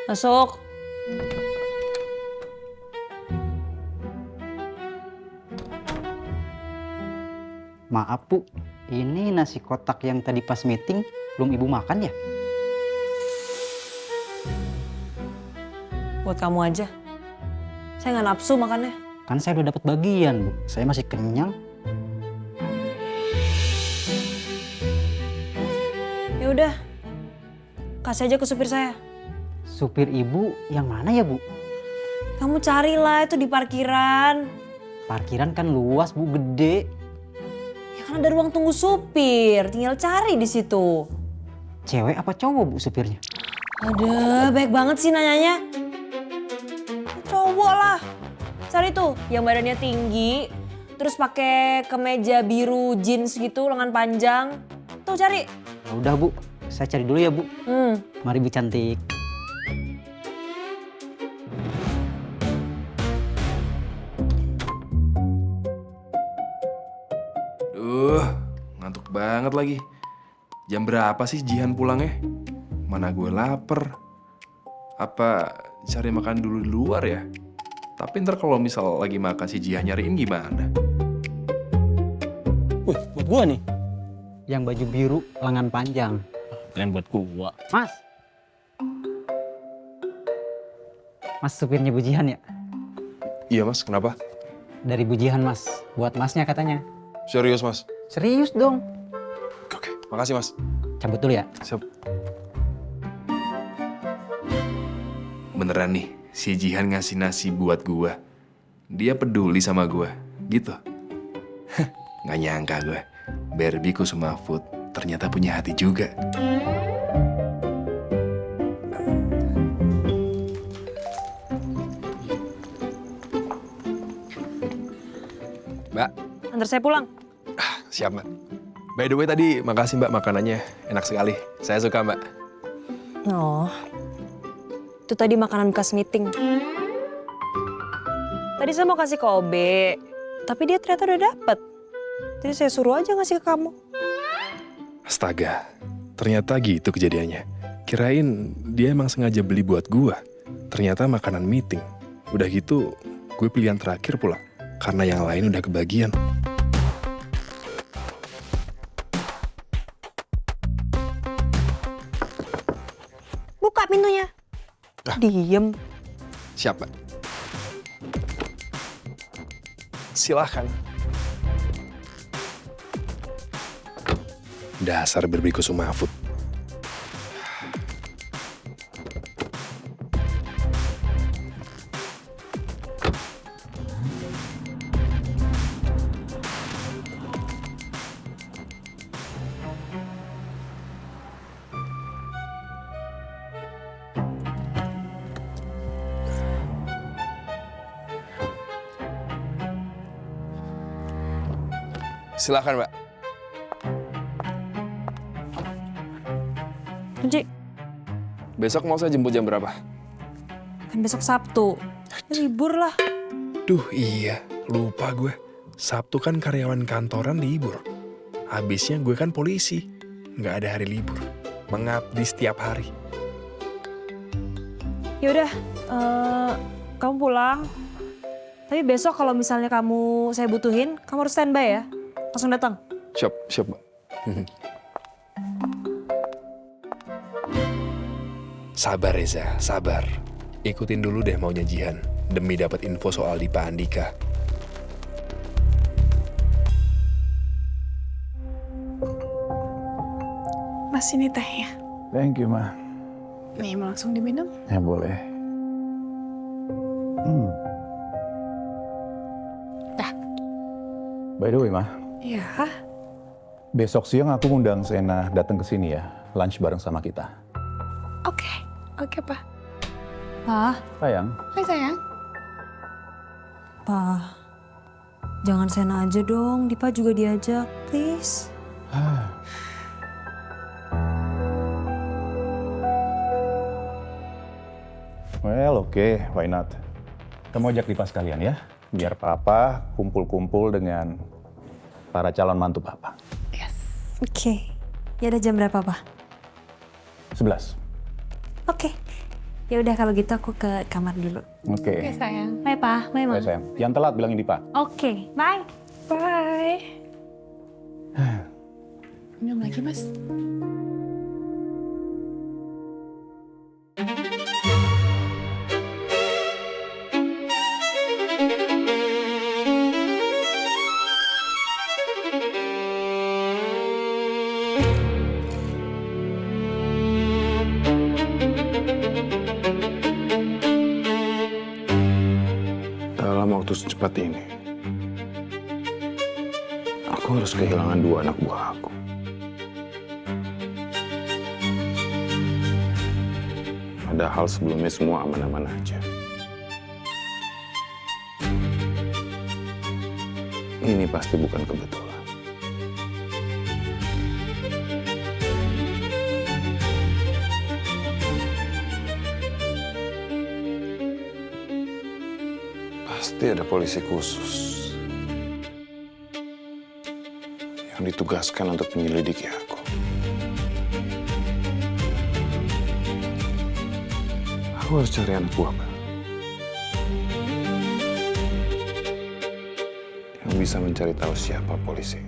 Masuk. Maaf Bu, ini nasi kotak yang tadi pas meeting belum Ibu makan ya? Buat kamu aja. Saya nggak nafsu makannya. Kan saya udah dapat bagian Bu, saya masih kenyang. Ya udah, kasih aja ke supir saya. Supir Ibu yang mana ya Bu? Kamu carilah itu di parkiran. Parkiran kan luas Bu, gede. Ya kan ada ruang tunggu supir, tinggal cari di situ. Cewek apa cowok Bu supirnya? Ada, baik banget sih nanyanya. Cowok lah. Cari tuh yang badannya tinggi, terus pakai kemeja biru jeans gitu, lengan panjang. Tuh cari. Ya udah Bu, saya cari dulu ya Bu. Mari Bu cantik. Ngantuk banget lagi. Jam berapa sih Jihan pulangnya? Mana gue lapar. Apa cari makan dulu di luar ya? Tapi ntar kalau misal lagi makan si Jihan nyariin gimana? Wih, buat gua nih. Yang baju biru, lengan panjang. Keren buat gua. Mas. Mas supirnya Bu Jihan ya? Iya mas, kenapa? Dari Bu Jihan Mas, buat Masnya katanya. Serius mas? Serius dong. Oke, makasih mas. Cabut dulu ya. Siap. Beneran nih, si Jihan ngasih nasi buat gua. Dia peduli sama gua, gitu. Nggak nyangka gue, Barbie Kusuma Food ternyata punya hati juga. Mbak, Antar saya pulang. siap mbak. By the way tadi makasih mbak makanannya, enak sekali. Saya suka mbak. Oh, itu tadi makanan bekas meeting. Tadi saya mau kasih ke Obe, tapi dia ternyata udah dapet. Jadi saya suruh aja ngasih ke kamu. Astaga, ternyata gitu kejadiannya. Kirain dia emang sengaja beli buat gua. Ternyata makanan meeting. Udah gitu, gue pilihan terakhir pula. Karena yang lain udah kebagian. Buka pintunya. Diem. Siapa? Silahkan. Dasar Barbie Kusuma Food. Silahkan mbak. Kunci, Besok mau saya jemput jam berapa? kan besok Sabtu. Ya, libur lah. Duh iya, lupa gue. Sabtu kan karyawan kantoran libur. Habisnya gue kan polisi. Nggak ada hari libur. Mengabdi setiap hari. Yaudah, kamu pulang. Tapi besok kalau misalnya saya butuhin, kamu harus standby ya. Langsung datang. Siap, siap mbak. Sabar Reza, sabar. Ikutin dulu deh maunya Jihan. Demi dapat info soal Dipa Andika. Mas, ini tehnya. Thank you, Ma. Nih, mau langsung diminum? Ya boleh. Dah. By the way, Ma, Iya. besok siang aku ngundang Sena datang ke sini ya, lunch bareng sama kita. Oke. Oke, Pak. Pak, Sayang, Hai, sayang. Pak. Jangan Sena aja dong, Dipa juga diajak, please. well oke, why not? Kamu ajak Dipa sekalian ya, biar Papa kumpul-kumpul dengan para calon mantu Papa. Yes. Oke. Ya udah jam berapa, Pak? 11. Oke. Ya udah kalau gitu aku ke kamar dulu. Oke. Oke sayang. Bye, Pa. Bye, Bye, Ma. sayang. Jangan telat bilangin Dipa. Oke, bye. Bye. Minum lagi mas. Dalam waktu secepat ini, aku harus kehilangan 2 anak buah aku. Padahal sebelumnya semua aman-aman aja. Ini pasti bukan kebetulan. Pasti ada polisi khusus yang ditugaskan untuk menyelidiki aku. Aku harus cari anak buah baru yang bisa mencari tahu siapa polisi.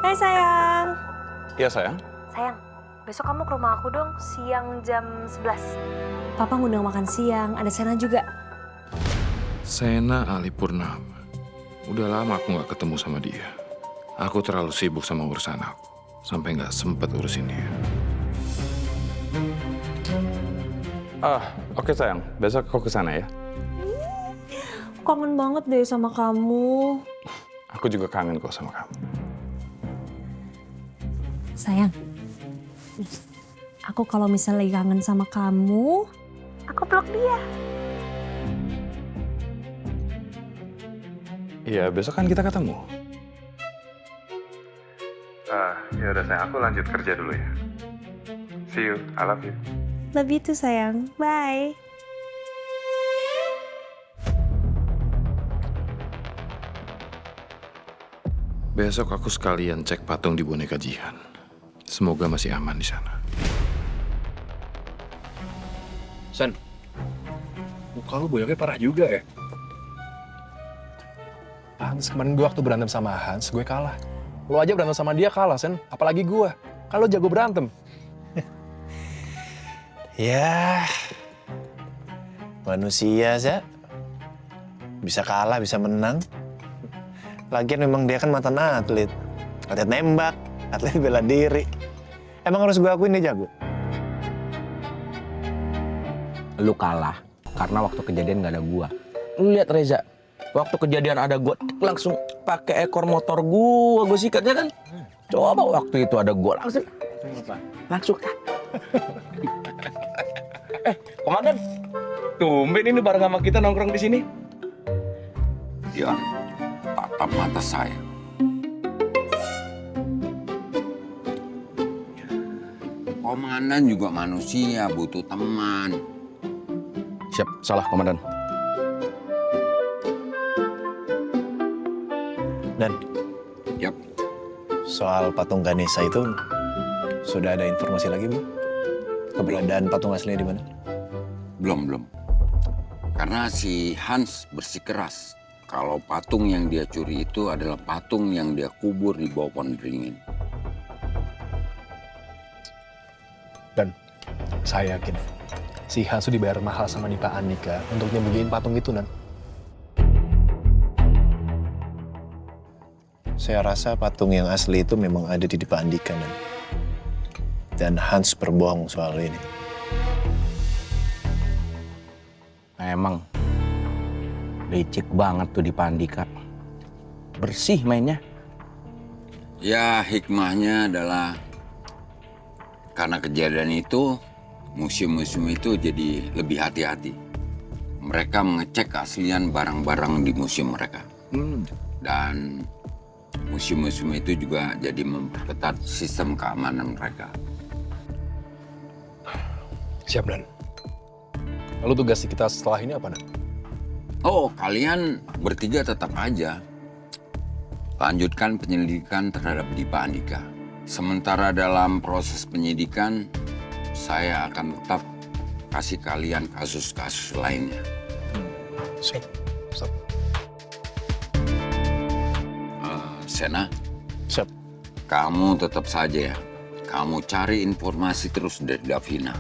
Hai sayang. Iya sayang. Sayang, besok kamu ke rumah aku dong siang jam 11. Papa ngundang makan siang, ada Sena juga. Sena Ali Purnama. Udah lama aku nggak ketemu sama dia. Aku terlalu sibuk sama urusan aku, sampai nggak sempet urusin dia. Oke sayang. Besok aku ke sana ya. Kangen banget deh sama kamu. Aku juga kangen kok sama kamu. Sayang, aku kalau misalnya lagi kangen sama kamu, aku peluk dia. Iya, besok kan kita ketemu. Ya udah sayang, aku lanjut kerja dulu ya. See you, I love you. Love you too sayang, bye. Besok aku sekalian cek patung di boneka Jihan. Semoga masih aman di sana. Sen, muka lu boyoknya parah juga ya. Hans, kemarin gue waktu berantem sama Hans, gue kalah. Lo aja berantem sama dia kalah, Sen. Apalagi gue. Kalau jago berantem. Ya, manusia sih. Bisa kalah, bisa menang. Lagian memang dia kan mantan atlet. Atlet nembak, atlet bela diri. Emang harus gue akuin dia jago? Lu kalah karena waktu kejadian nggak ada gua. Lu lihat Reza, waktu kejadian ada gua langsung pakai ekor motor gua sikatnya kan. Coba waktu itu ada gua langsung. Komandan, tumben ini bareng sama kita nongkrong di sini. Dian, tatap mata saya. Komandan juga manusia, butuh teman. Siap, salah komandan. Dan Yap, soal patung Ganesha itu sudah ada informasi lagi belum? Keberadaan patung aslinya di mana? belum. Karena si Hans bersikeras kalau patung yang dia curi itu adalah patung yang dia kubur di bawah pohon beringin. Dan saya yakin si Hans tuh dibayar mahal sama Dipa Andika untuk nyembunyiin patung itu, Nan. Saya rasa patung yang asli itu memang ada di Dipa Andika, dan Hans berbohong soal ini. Nah, emang licik banget tuh di Pandika. Bersih mainnya. Ya, hikmahnya adalah karena kejadian itu, museum-museum itu jadi lebih hati-hati. Mereka mengecek keaslian barang-barang di museum mereka. Dan museum-museum itu juga jadi memperketat sistem keamanan mereka. Siap, Dan. Lalu tugas kita setelah ini apa, Dan? Oh, kalian bertiga tetap aja lanjutkan penyelidikan terhadap Dipa Andika. Sementara dalam proses penyidikan, saya akan tetap kasih kalian kasus-kasus lainnya. Siap. Sena, Siap. kamu tetap saja ya. Kamu cari informasi terus dari Davina,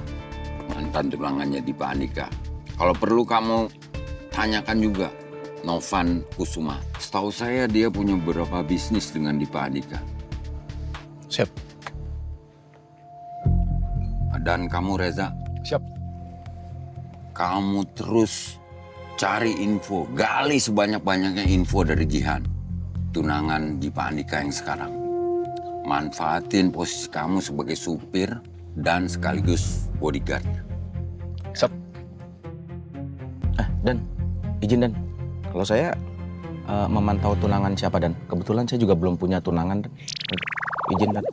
mantan tunangannya Dipa Andika. Kalau perlu kamu tanyakan juga Novan Kusuma. Setahu saya dia punya beberapa bisnis dengan Dipa Andika. Siap. Dan kamu Reza, Siap. kamu terus cari info, gali sebanyak-banyaknya info dari Jihan, tunangan Dipa Andika yang sekarang. Manfaatin posisi kamu sebagai supir dan sekaligus bodyguard. Siap. Dan, izin Dan. Kalau saya memantau tunangan siapa Dan? Kebetulan saya juga belum punya tunangan Dan. Izin Dan.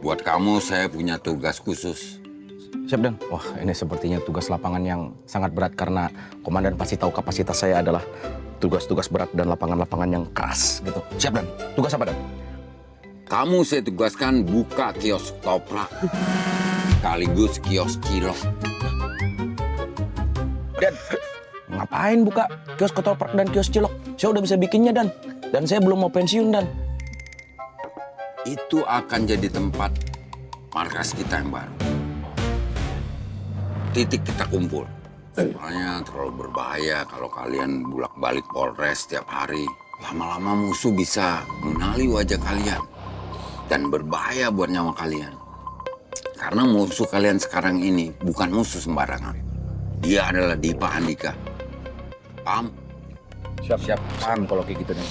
Buat kamu saya punya tugas khusus. Siap Dan. Wah ini sepertinya tugas lapangan yang sangat berat karena komandan pasti tahu kapasitas saya adalah tugas-tugas berat dan lapangan-lapangan yang keras gitu. Siap Dan. Tugas apa Dan? Kamu saya tugaskan buka kios toprak sekaligus kios cilok. Dan ngapain buka kios ketoprak dan kios cilok? Saya udah bisa bikinnya Dan. Dan saya belum mau pensiun Dan. Itu akan jadi tempat markas kita yang baru. Titik kita kumpul. Soalnya terlalu berbahaya kalau kalian bolak-balik Polres setiap hari. Lama-lama musuh bisa mengenali wajah kalian. Dan berbahaya buat nyawa kalian. Karena musuh kalian sekarang ini bukan musuh sembarangan. Dia adalah Dipa Andika. Paham? Siap. Paham kalau kayak gitu Dan.